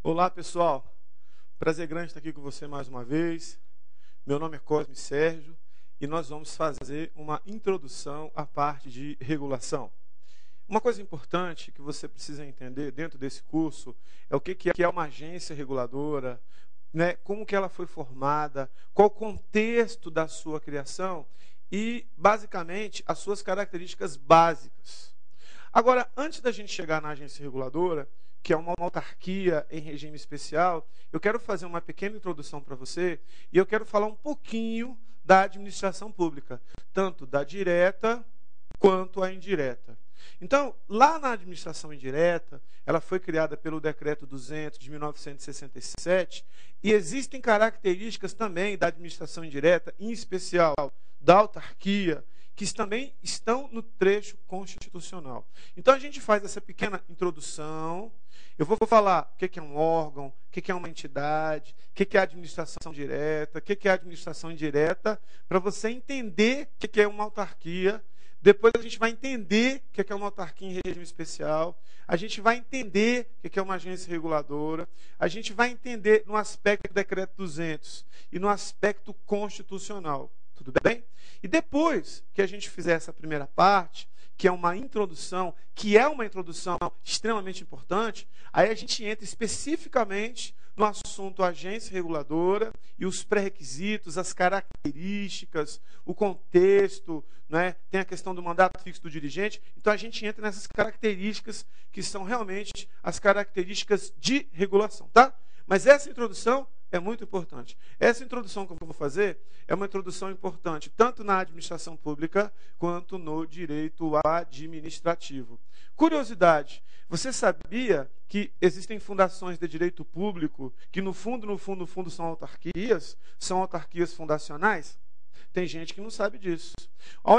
Olá, pessoal. Prazer grande estar aqui com você mais uma vez. Meu nome é Cosme Sérgio e nós vamos fazer uma introdução à parte de regulação. Uma coisa importante que você precisa entender dentro desse curso é o que é uma agência reguladora, né? Como que ela foi formada, qual o contexto da sua criação e, basicamente, as suas características básicas. Agora, antes da gente chegar na agência reguladora, que é uma autarquia em regime especial, eu quero fazer uma pequena introdução para você e eu quero falar um pouquinho da administração pública, tanto da direta quanto a indireta. Então, lá na administração indireta, ela foi criada pelo Decreto 200 de 1967 e existem características também da administração indireta, em especial da autarquia, que também estão no trecho constitucional. Então, a gente faz essa pequena introdução. Eu vou falar o que é um órgão, o que é uma entidade, o que é administração direta, o que é administração indireta, para você entender o que é uma autarquia. Depois a gente vai entender o que é uma autarquia em regime especial. A gente vai entender o que é uma agência reguladora. A gente vai entender no aspecto do Decreto 200 e no aspecto constitucional. Tudo bem? E depois que a gente fizer essa primeira parte, que é uma introdução extremamente importante, aí a gente entra especificamente no assunto agência reguladora e os pré-requisitos, as características, o contexto, né? Tem a questão do mandato fixo do dirigente. Então a gente entra nessas características que são realmente as características de regulação, tá? Mas essa introdução é muito importante. Essa introdução que eu vou fazer é uma introdução importante, tanto na administração pública quanto no direito administrativo. Curiosidade, você sabia que existem fundações de direito público que no fundo são autarquias fundacionais? Tem gente que não sabe disso.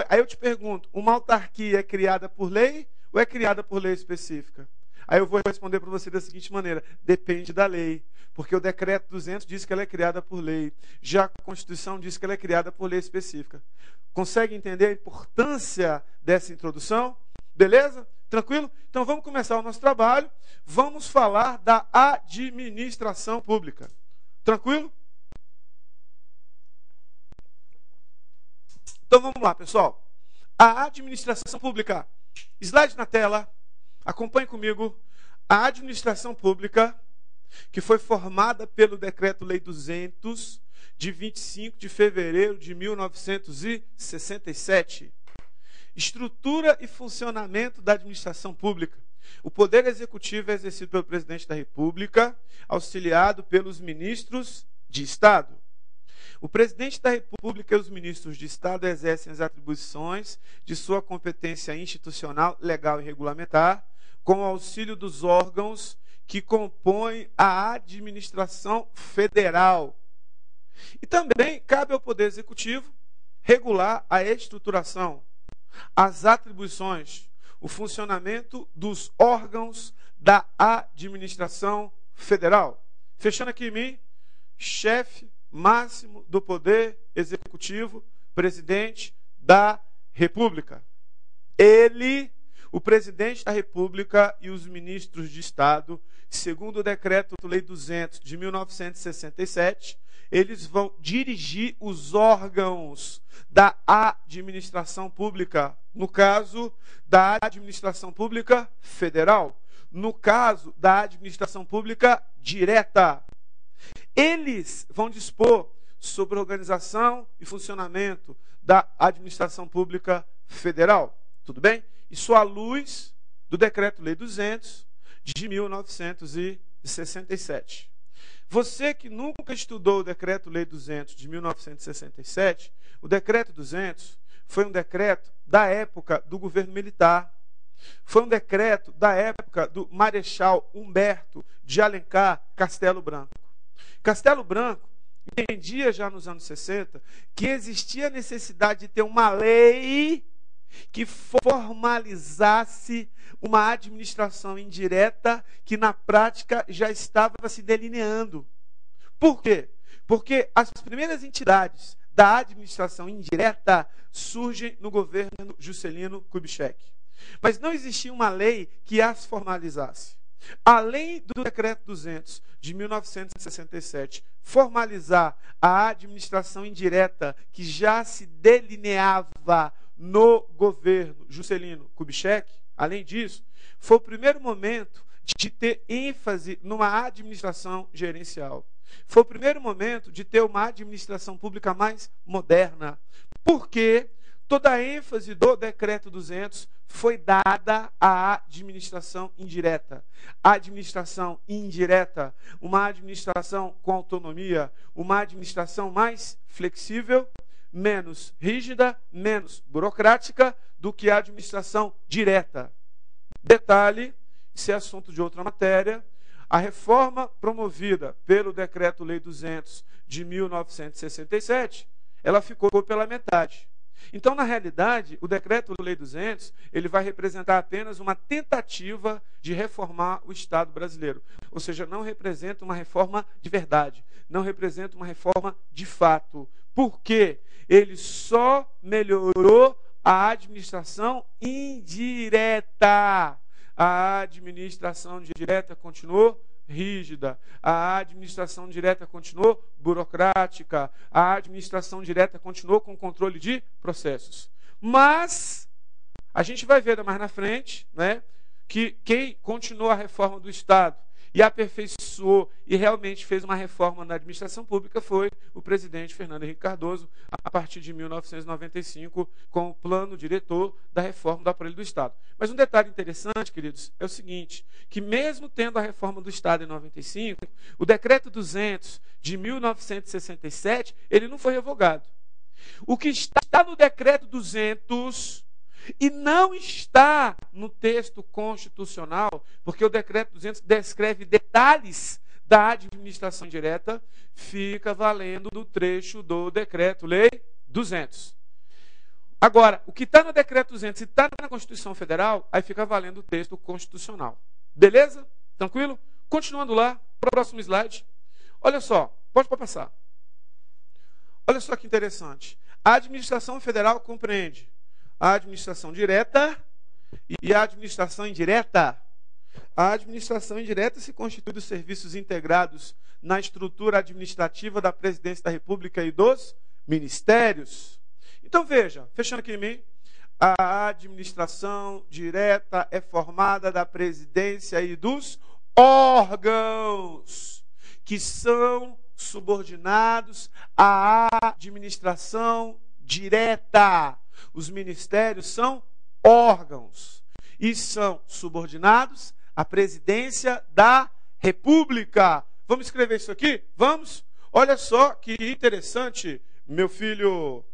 Aí eu te pergunto, uma autarquia é criada por lei ou é criada por lei específica? Aí eu vou responder para você da seguinte maneira: depende da lei. Porque o Decreto 200 diz que ela é criada por lei. Já a Constituição diz que ela é criada por lei específica. Consegue entender a importância dessa introdução? Beleza? Tranquilo? Então vamos começar o nosso trabalho. Vamos falar da administração pública. Tranquilo? Então vamos lá, pessoal. A administração pública. Slide na tela. Acompanhe comigo. A administração pública, que foi formada pelo Decreto-Lei 200, de 25 de fevereiro de 1967. Estrutura e funcionamento da administração pública. O Poder Executivo é exercido pelo Presidente da República, auxiliado pelos ministros de Estado. O Presidente da República e os ministros de Estado exercem as atribuições de sua competência institucional, legal e regulamentar, com o auxílio dos órgãos que compõem a administração federal. E também cabe ao Poder Executivo regular a estruturação, as atribuições, o funcionamento dos órgãos da administração federal. Fechando aqui em mim, chefe máximo do Poder Executivo, Presidente da República. Ele, o Presidente da República e os ministros de Estado, segundo o Decreto-Lei 200 de 1967, eles vão dirigir os órgãos da administração pública, no caso da administração pública federal, no caso da administração pública direta. Eles vão dispor sobre a organização e funcionamento da administração pública federal. Tudo bem? Isso à luz do Decreto-Lei 200 de 1967. Você que nunca estudou o Decreto-Lei 200 de 1967, o Decreto 200 foi um decreto da época do governo militar. Foi um decreto da época do Marechal Humberto de Alencar Castelo Branco. Castelo Branco entendia já nos anos 60 que existia a necessidade de ter uma lei que formalizasse uma administração indireta que na prática já estava se delineando. Por quê? Porque as primeiras entidades da administração indireta surgem no governo Juscelino Kubitschek. Mas não existia uma lei que as formalizasse. além do decreto 200 de 1967 formalizar a administração indireta que já se delineava no governo Juscelino Kubitschek, além disso, foi o primeiro momento de ter ênfase numa administração gerencial. Foi o primeiro momento de ter uma administração pública mais moderna. Porque toda a ênfase do decreto 200 foi dada à administração indireta. A administração indireta, uma administração com autonomia, uma administração mais flexível, menos rígida, menos burocrática do que a administração direta. Detalhe, isso é assunto de outra matéria, a reforma promovida pelo Decreto-Lei 200 de 1967, ela ficou pela metade. Então, na realidade, o Decreto-Lei 200, ele vai representar apenas uma tentativa de reformar o Estado brasileiro. Ou seja, não representa uma reforma de verdade, não representa uma reforma de fato. Por quê? Ele só melhorou a administração indireta. A administração direta continuou rígida, a administração direta continuou burocrática, a administração direta continuou com controle de processos. Mas a gente vai ver mais na frente, né, que quem continuou a reforma do Estado e aperfeiçoou e realmente fez uma reforma na administração pública foi o presidente Fernando Henrique Cardoso, a partir de 1995, com o plano diretor da reforma do aparelho do Estado. Mas um detalhe interessante, queridos, é o seguinte, que mesmo tendo a reforma do Estado em 95, o decreto 200 de 1967, ele não foi revogado. O que está no decreto 200 e não está no texto constitucional, porque o decreto 200 descreve detalhes da administração direta, fica valendo no trecho do decreto-lei 200. Agora, o que está no decreto 200 e está na Constituição Federal, aí fica valendo o texto constitucional. Beleza? Tranquilo? Continuando lá, próximo slide. Olha só, pode passar. Olha só que interessante. A administração federal compreende a administração direta e a administração indireta. A administração indireta se constitui dos serviços integrados na estrutura administrativa da Presidência da República e dos ministérios. Então veja, fechando aqui em mim, a administração direta é formada da Presidência e dos órgãos que são subordinados à administração direta. Os ministérios são órgãos e são subordinados à Presidência da República. Vamos escrever isso aqui? Vamos? Olha só que interessante, meu filho.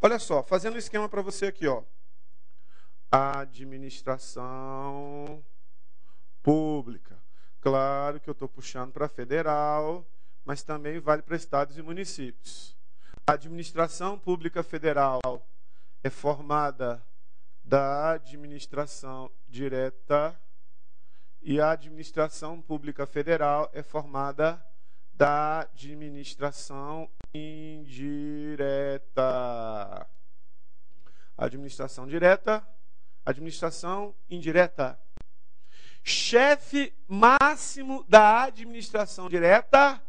Olha só, fazendo um esquema para você aqui, ó. Administração pública. Claro que eu estou puxando para federal, mas também vale para estados e municípios. A administração pública federal é formada da administração direta e a administração pública federal é formada da administração indireta. Administração direta, administração indireta. Chefe máximo da administração direta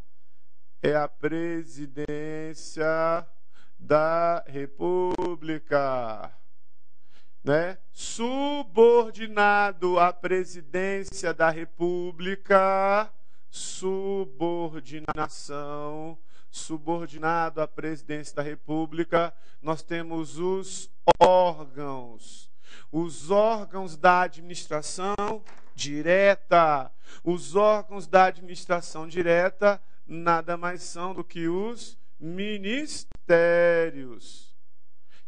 é a Presidência da República, né? Subordinado à Presidência da República, subordinação, subordinado à Presidência da República, nós temos os órgãos da administração direta. Os órgãos da administração direta nada mais são do que os ministérios.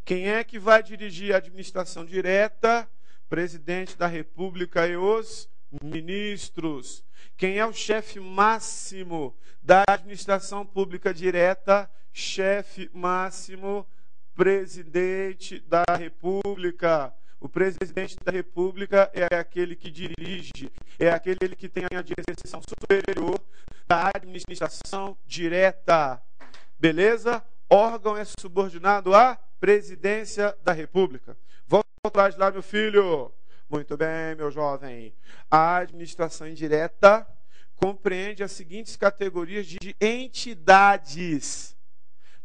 Quem é que vai dirigir a administração direta? Presidente da República e os ministros. Quem é o chefe máximo da administração pública direta? Chefe máximo, presidente da República. O presidente da República é aquele que dirige, é aquele que tem a direção superior da administração direta. Beleza? Órgão é subordinado à Presidência da República. Volta atrás lá, meu filho. Muito bem, meu jovem. A administração indireta compreende as seguintes categorias de entidades.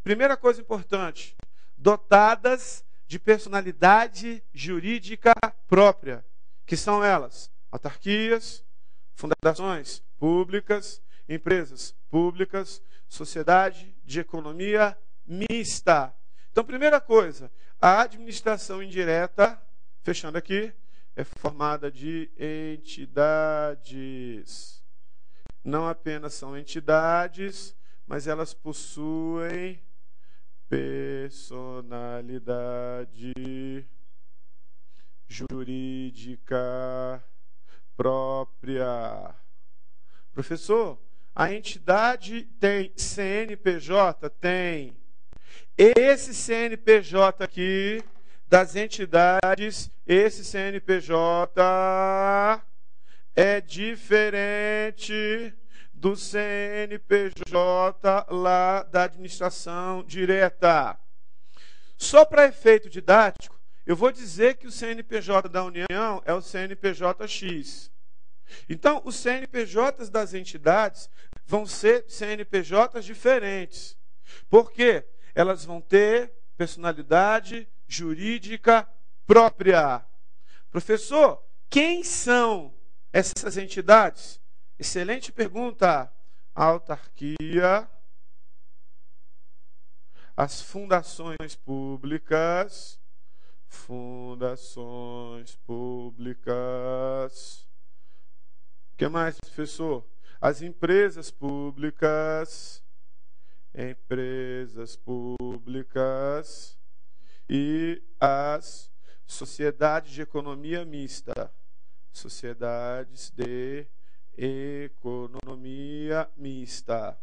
Primeira coisa importante, dotadas de personalidade jurídica própria, que são elas: autarquias, fundações públicas, empresas públicas, sociedade de economia mista. Então, primeira coisa, a administração indireta, fechando aqui, é formada de entidades. Não apenas são entidades, mas elas possuem personalidade jurídica própria. Professor, a entidade tem CNPJ? Tem. Esse CNPJ aqui, das entidades, esse CNPJ é diferente do CNPJ lá da administração direta. Só para efeito didático, eu vou dizer que o CNPJ da União é o CNPJ-X. Então, os CNPJs das entidades vão ser CNPJs diferentes. Por quê? Elas vão ter personalidade jurídica própria. Professor, quem são essas entidades? Excelente pergunta. A autarquia, as fundações públicas, o que mais, professor? As empresas públicas, e as sociedades de economia mista. Sociedades de economia mista.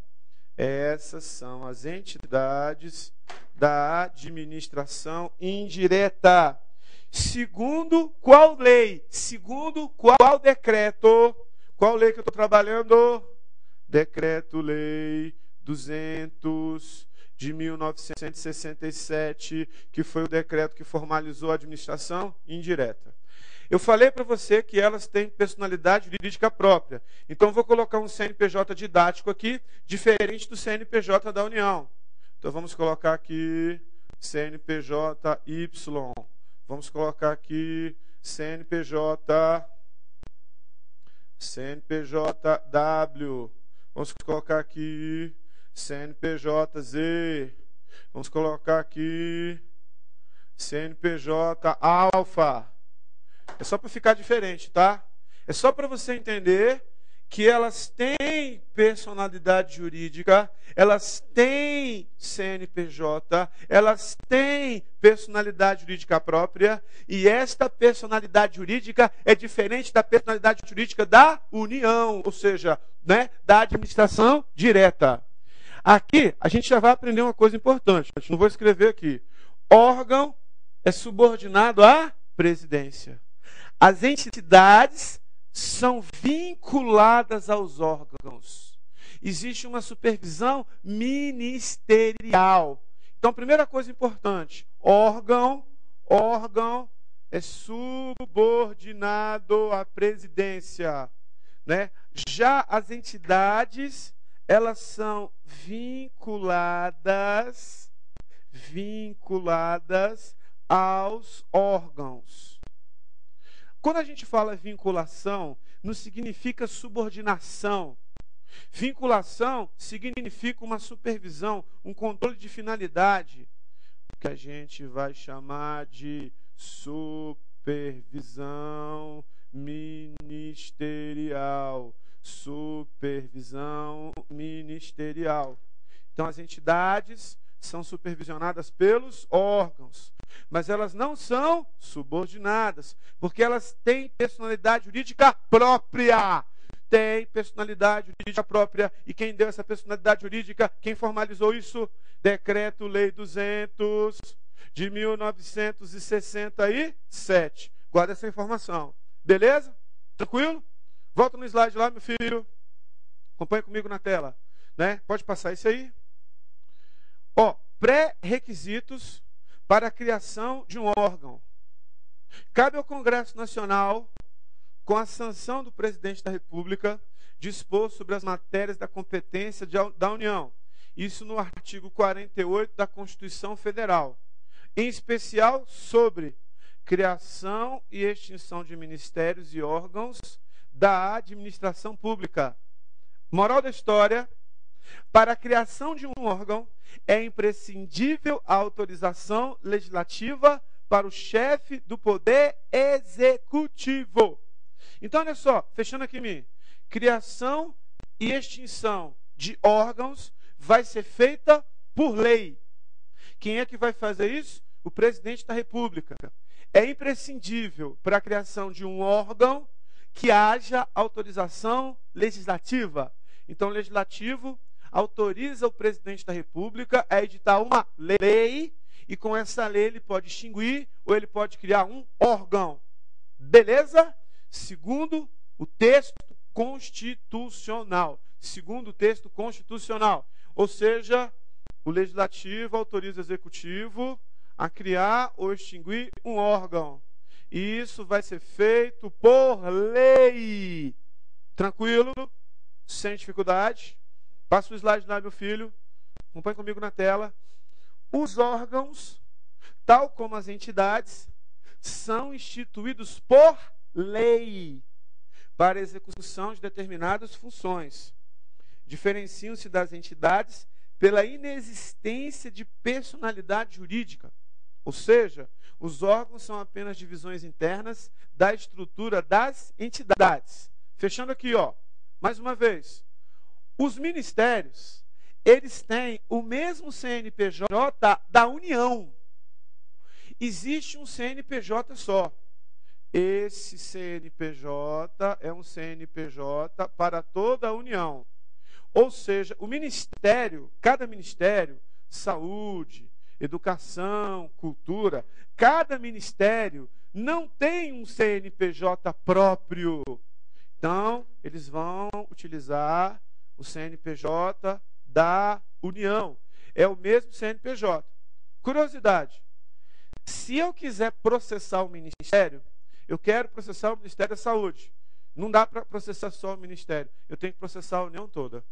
Essas são as entidades da administração indireta. Segundo qual lei? Segundo qual decreto? Qual lei que eu estou trabalhando? Decreto-Lei 200 de 1967, que foi o decreto que formalizou a administração indireta. Eu falei para você que elas têm personalidade jurídica própria. Então, vou colocar um CNPJ didático aqui, diferente do CNPJ da União. Então, vamos colocar aqui CNPJ-Y. Vamos colocar aqui CNPJ-W. Vamos colocar aqui CNPJ-Z. Vamos colocar aqui CNPJ-alfa. É só para ficar diferente, tá? É só para você entender que elas têm personalidade jurídica, elas têm CNPJ, elas têm personalidade jurídica própria, e esta personalidade jurídica é diferente da personalidade jurídica da União, ou seja, né, da administração direta. Aqui, a gente já vai aprender uma coisa importante, eu não vou escrever aqui. Órgão é subordinado à presidência. As entidades são vinculadas aos órgãos. Existe uma supervisão ministerial. Então, primeira coisa importante, órgão é subordinado à presidência, né? Já as entidades, elas são vinculadas aos órgãos. Quando a gente fala vinculação, não significa subordinação. Vinculação significa uma supervisão, um controle de finalidade, que a gente vai chamar de supervisão ministerial. Supervisão ministerial. Então, as entidades são supervisionadas pelos órgãos, mas elas não são subordinadas, porque elas têm personalidade jurídica própria. Tem personalidade jurídica própria. E quem deu essa personalidade jurídica? Quem formalizou isso? Decreto-Lei 200 de 1967. Guarda essa informação. Beleza? Tranquilo? Volta no slide lá, meu filho. Acompanha comigo na tela. Né? Pode passar isso aí. Ó, pré-requisitos para a criação de um órgão. Cabe ao Congresso Nacional, com a sanção do presidente da República, dispor sobre as matérias da competência da União. Isso no artigo 48 da Constituição Federal. Em especial sobre criação e extinção de ministérios e órgãos da administração pública. Moral da história: para a criação de um órgão, é imprescindível a autorização legislativa para o chefe do Poder Executivo. Então, olha só, fechando aqui em mim. Criação e extinção de órgãos vai ser feita por lei. Quem é que vai fazer isso? O presidente da República. É imprescindível para a criação de um órgão que haja autorização legislativa. Então, o legislativo autoriza o presidente da República a editar uma lei, e com essa lei ele pode extinguir ou ele pode criar um órgão. Beleza? Segundo o texto constitucional. Segundo o texto constitucional. Ou seja, o legislativo autoriza o executivo a criar ou extinguir um órgão. E isso vai ser feito por lei. Tranquilo? Sem dificuldade? Passa o slide lá, meu filho. Acompanhe comigo na tela. Os órgãos, tal como as entidades, são instituídos por lei para execução de determinadas funções. Diferenciam-se das entidades pela inexistência de personalidade jurídica. Ou seja, os órgãos são apenas divisões internas da estrutura das entidades. Fechando aqui, ó, mais uma vez. Os ministérios, eles têm o mesmo CNPJ da União. Existe um CNPJ só. Esse CNPJ é um CNPJ para toda a União. Ou seja, o ministério, cada ministério, saúde, educação, cultura, cada ministério não tem um CNPJ próprio. Então, eles vão utilizar o CNPJ da União. É o mesmo CNPJ. Curiosidade: se eu quiser processar o ministério, eu quero processar o Ministério da Saúde. Não dá para processar só o ministério. Eu tenho que processar a União toda.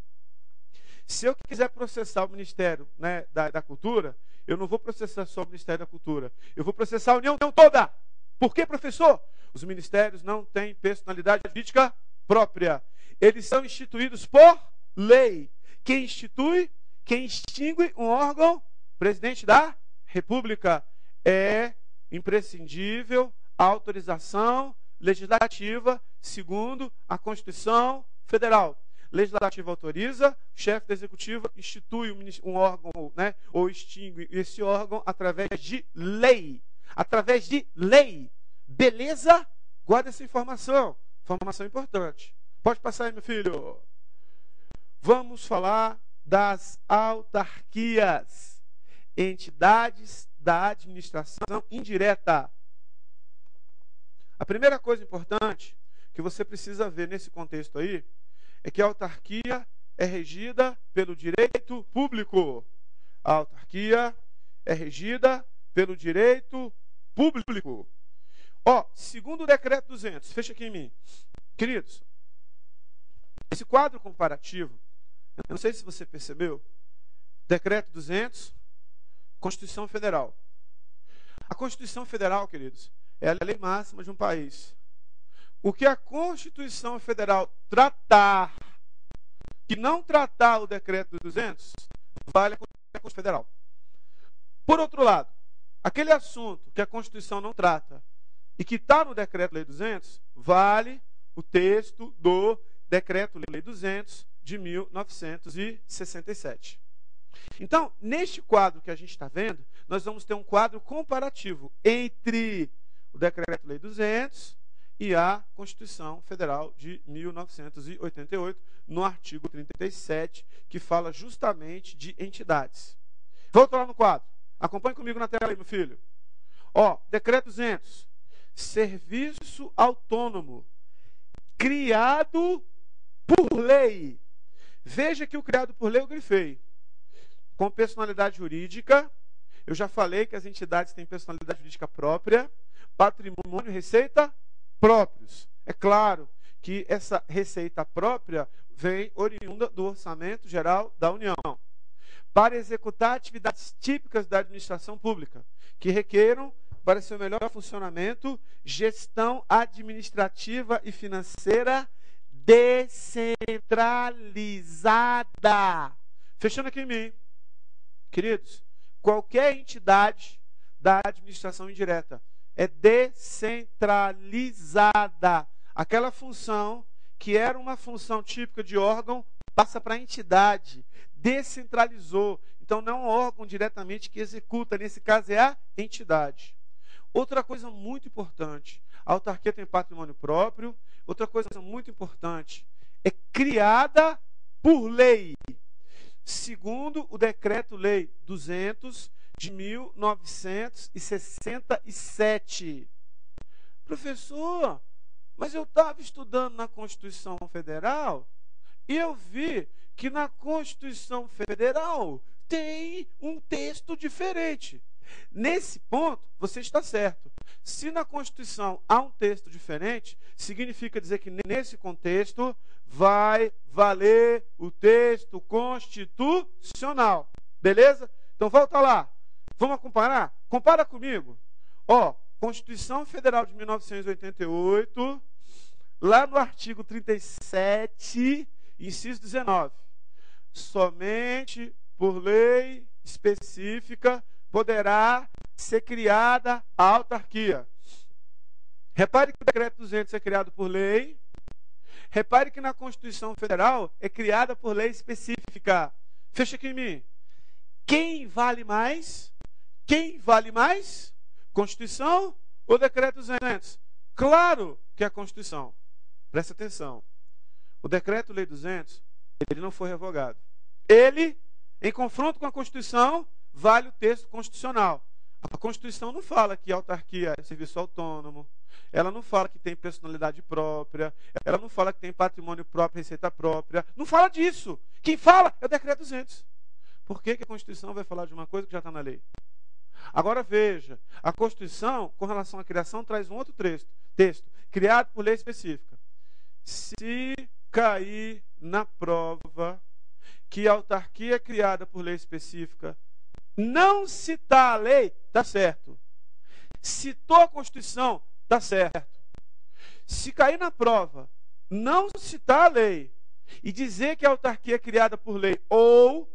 Se eu quiser processar o Ministério, né, da Cultura, eu não vou processar só o Ministério da Cultura. Eu vou processar a União toda. Por quê, professor? Os ministérios não têm personalidade jurídica própria. Eles são instituídos por lei. Quem institui, quem extingue um órgão, presidente da República. É imprescindível a autorização legislativa segundo a Constituição Federal. Legislativo autoriza, o chefe do executivo institui um órgão, né, ou extingue esse órgão através de lei. Através de lei. Beleza? Guarda essa informação. Informação importante. Pode passar aí, meu filho. Vamos falar das autarquias. Entidades da administração indireta. A primeira coisa importante que você precisa ver nesse contexto aí é que a autarquia é regida pelo direito público. A autarquia é regida pelo direito público. Ó, segundo o decreto 200, fecha aqui em mim. Queridos, esse quadro comparativo, eu não sei se você percebeu, decreto 200, Constituição Federal. A Constituição Federal, queridos, é a lei máxima de um país. O que a Constituição Federal tratar, que não tratar o decreto 200, vale a Constituição Federal. Por outro lado, aquele assunto que a Constituição não trata e que está no decreto-lei 200, vale o texto do decreto-lei 200 de 1967. Então, neste quadro que a gente está vendo, nós vamos ter um quadro comparativo entre o decreto-lei 200 e a Constituição Federal de 1988, no artigo 37, que fala justamente de entidades. Volto lá no quadro. Acompanhe comigo na tela aí, meu filho. Ó, decreto 200. Serviço autônomo. Criado por lei. Veja que o criado por lei eu grifei. Com personalidade jurídica. Eu já falei que as entidades têm personalidade jurídica própria. patrimônio e receita próprios. É claro que essa receita própria vem oriunda do Orçamento Geral da União. Para executar atividades típicas da administração pública, que requeram, para seu melhor funcionamento, gestão administrativa e financeira descentralizada. Fechando aqui em mim, queridos, qualquer entidade da administração indireta é descentralizada. Aquela função que era uma função típica de órgão passa para a entidade, descentralizou. Então não é um órgão diretamente que executa, nesse caso é a entidade. Outra coisa muito importante, a autarquia tem patrimônio próprio. Outra coisa muito importante, é criada por lei, segundo o Decreto-Lei 200 de 1967. Professor, mas eu estava estudando na Constituição Federal e eu vi que na Constituição Federal tem um texto diferente. Nesse ponto, você está certo. Se na Constituição há um texto diferente, significa dizer que nesse contexto vai valer o texto constitucional. Beleza? Então volta lá. Vamos comparar? Compara comigo. Ó, Constituição Federal de 1988, lá no artigo 37, inciso 19. Somente por lei específica poderá ser criada a autarquia. Repare que o Decreto 200 é criado por lei. Repare que na Constituição Federal é criada por lei específica. Fecha aqui em mim. Quem vale mais? Quem vale mais? Constituição ou Decreto 200? Claro que é a Constituição. Presta atenção. O Decreto-Lei 200, ele não foi revogado. Ele, em confronto com a Constituição, vale o texto constitucional. A Constituição não fala que a autarquia é serviço autônomo, ela não fala que tem personalidade própria, ela não fala que tem patrimônio próprio, receita própria, não fala disso. Quem fala é o Decreto 200. Por que a Constituição vai falar de uma coisa que já está na lei? Agora veja, a Constituição, com relação à criação, traz um outro texto, criado por lei específica. Se cair na prova que a autarquia é criada por lei específica, não citar a lei, está certo. Citou a Constituição, está certo. Se cair na prova, não citar a lei e dizer que a autarquia é criada por lei, ou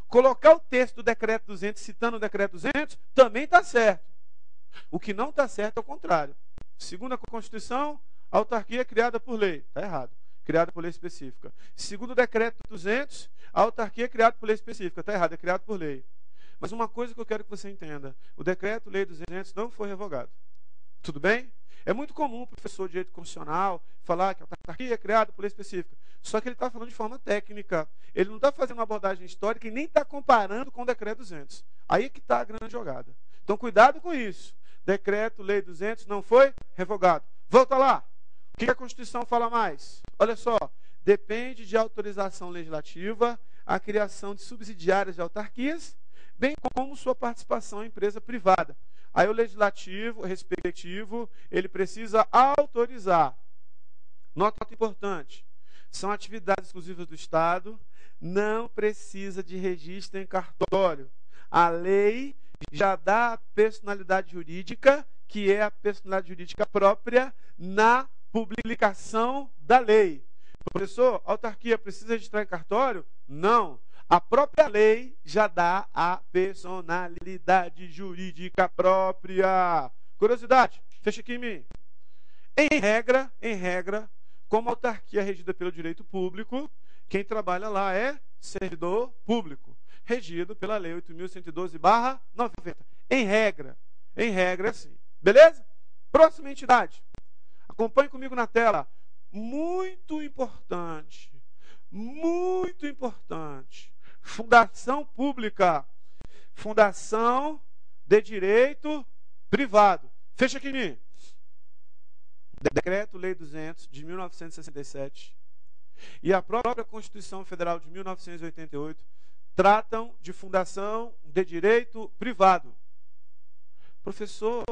colocar o texto do Decreto 200 citando o Decreto 200, também está certo. O que não está certo é o contrário. Segundo a Constituição, a autarquia é criada por lei. Está errado. Criada por lei específica. Segundo o Decreto 200, a autarquia é criada por lei específica. Está errado, é criada por lei. Mas uma coisa que eu quero que você entenda. O Decreto-Lei 200 não foi revogado. Tudo bem? É muito comum o professor de direito constitucional falar que a autarquia é criada por lei específica. Só que ele está falando de forma técnica. Ele não está fazendo uma abordagem histórica e nem está comparando com o Decreto 200. Aí é que está a grande jogada. Então, cuidado com isso. Decreto-Lei 200 não foi revogado. Volta lá. O que a Constituição fala mais? Olha só. Depende de autorização legislativa a criação de subsidiárias de autarquias, bem como sua participação em empresa privada. Aí o legislativo, respectivo, ele precisa autorizar. Nota importante. São atividades exclusivas do Estado, não precisa de registro em cartório. A lei já dá a personalidade jurídica, que é a personalidade jurídica própria, na publicação da lei. Professor, a autarquia precisa registrar em cartório? Não. A própria lei já dá a personalidade jurídica própria. Curiosidade, fecha aqui em mim. Em regra, como a autarquia é regida pelo direito público, quem trabalha lá é servidor público, regido pela Lei 8.112/90. Em regra é assim. Beleza? Próxima entidade. Acompanhe comigo na tela. Muito importante. Fundação pública. Fundação de direito privado. Fecha aqui em mim. Decreto-Lei 200 de 1967 e a própria Constituição Federal de 1988 tratam de fundação de direito privado. Professor,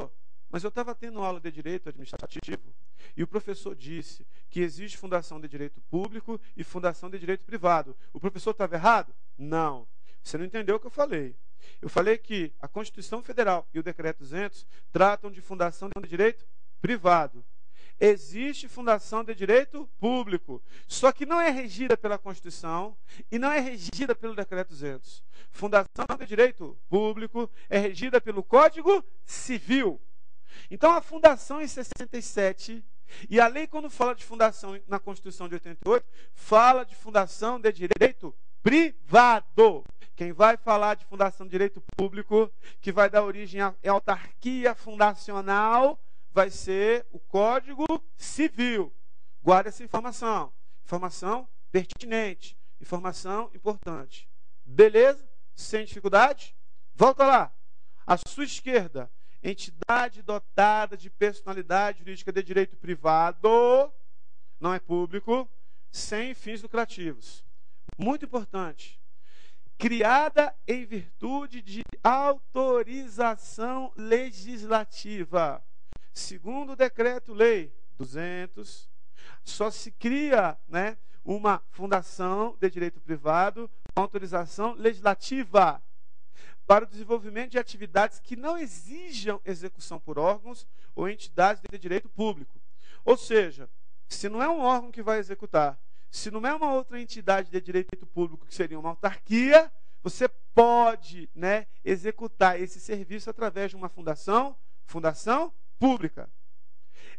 Mas eu estava tendo aula de direito administrativo e o professor disse que existe fundação de direito público e fundação de direito privado. O professor estava errado? Não. Você não entendeu o que eu falei. Eu falei que a Constituição Federal e o Decreto 200 tratam de fundação de direito privado. Existe fundação de direito público, só que não é regida pela Constituição e não é regida pelo Decreto 200. Fundação de direito público é regida pelo Código Civil. Então, a fundação em 67, e a lei, quando fala de fundação na Constituição de 88, fala de fundação de direito privado. Quem vai falar de fundação de direito público, que vai dar origem à autarquia fundacional, vai ser o Código Civil. Guarde essa informação. Informação pertinente. Informação importante. Beleza? Sem dificuldade? Volta lá. À sua esquerda, entidade dotada de personalidade jurídica de direito privado, não é público, sem fins lucrativos. Muito importante. Criada em virtude de autorização legislativa. Segundo o Decreto-Lei 200, só se cria, uma fundação de direito privado com autorização legislativa para o desenvolvimento de atividades que não exijam execução por órgãos ou entidades de direito público. Ou seja, se não é um órgão que vai executar, se não é uma outra entidade de direito público, que seria uma autarquia, você pode, executar esse serviço através de uma fundação pública.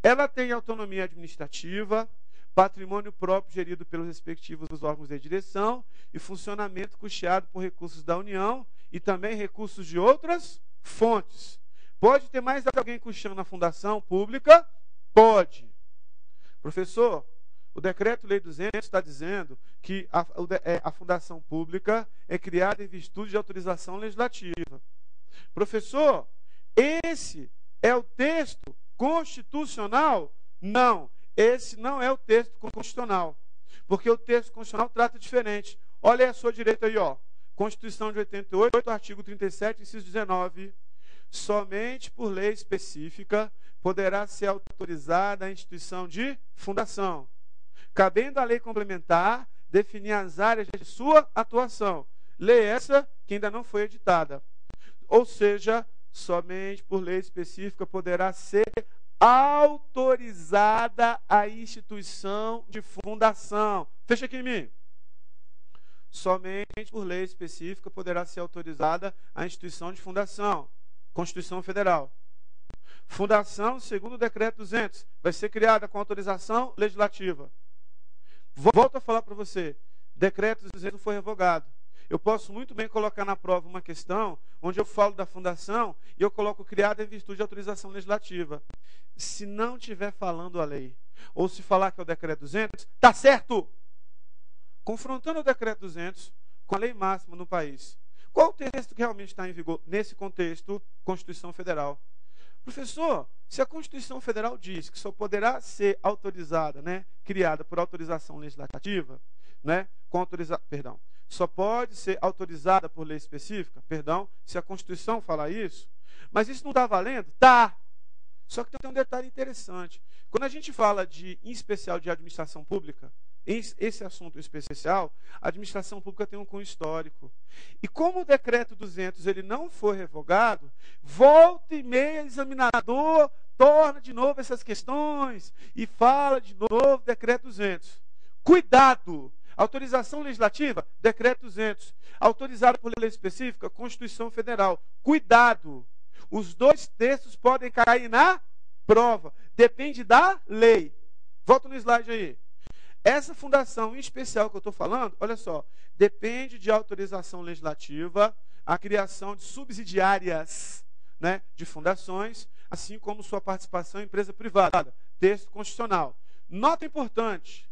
Ela tem autonomia administrativa, patrimônio próprio gerido pelos respectivos órgãos de direção e funcionamento custeado por recursos da União e também recursos de outras fontes. Pode ter mais alguém custeando a fundação pública? Pode. Professor, o Decreto-Lei 200 está dizendo que a fundação pública é criada em virtude de autorização legislativa. Professor, esse é o texto constitucional? Não, esse não é o texto constitucional. Porque o texto constitucional trata diferente. Olha aí à sua direita aí, ó. Constituição de 88, artigo 37, inciso 19. Somente por lei específica poderá ser autorizada a instituição de fundação, cabendo à lei complementar definir as áreas de sua atuação. Lei essa que ainda não foi editada. Ou seja, somente por lei específica poderá ser autorizada a instituição de fundação. Fecha aqui em mim. Somente por lei específica poderá ser autorizada a instituição de fundação. Constituição Federal. Fundação, segundo o Decreto 200, vai ser criada com autorização legislativa. Volto a falar para você. Decreto 200 foi revogado. Eu posso muito bem colocar na prova uma questão onde eu falo da fundação e eu coloco criada em virtude de autorização legislativa. Se não estiver falando a lei, ou se falar que é o Decreto 200, está certo! Confrontando o Decreto 200 com a lei máxima no país. Qual o texto que realmente está em vigor nesse contexto? Constituição Federal. Professor, se a Constituição Federal diz que só poderá ser autorizada, criada por autorização legislativa, só pode ser autorizada por lei específica, se a Constituição falar isso, mas isso não está valendo? Tá. Só que tem um detalhe interessante. Quando a gente fala em especial de administração pública, esse assunto especial, a administração pública tem um cunho histórico. E como o Decreto 200 ele não foi revogado, volta e meia examinador torna de novo essas questões e fala de novo Decreto 200. Cuidado! Autorização legislativa, Decreto 200. Autorizado por lei específica, Constituição Federal. Cuidado! Os dois textos podem cair na prova. Depende da lei. Volta no slide aí. Essa fundação em especial que eu estou falando, olha só, depende de autorização legislativa, a criação de subsidiárias, de fundações, assim como sua participação em empresa privada, texto constitucional. Nota importante,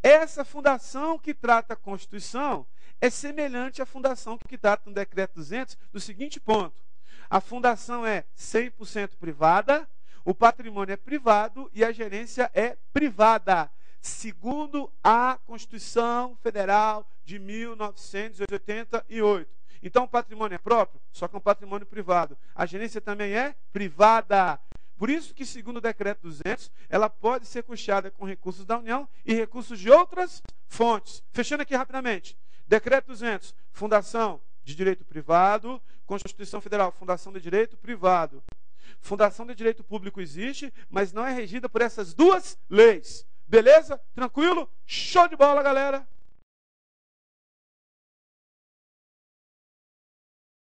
essa fundação que trata a Constituição é semelhante à fundação que trata no Decreto 200, no seguinte ponto: a fundação é 100% privada, o patrimônio é privado e a gerência é privada, segundo a Constituição Federal de 1988. Então, o patrimônio é próprio, só que é um patrimônio privado. A gerência também é privada. Por isso que, segundo o decreto 200, ela pode ser custeada com recursos da União e recursos de outras fontes. Fechando aqui rapidamente. Decreto 200, Fundação de Direito Privado, Constituição Federal, Fundação de Direito Privado. Fundação de Direito Público existe, mas não é regida por essas duas leis. Beleza? Tranquilo? Show de bola, galera!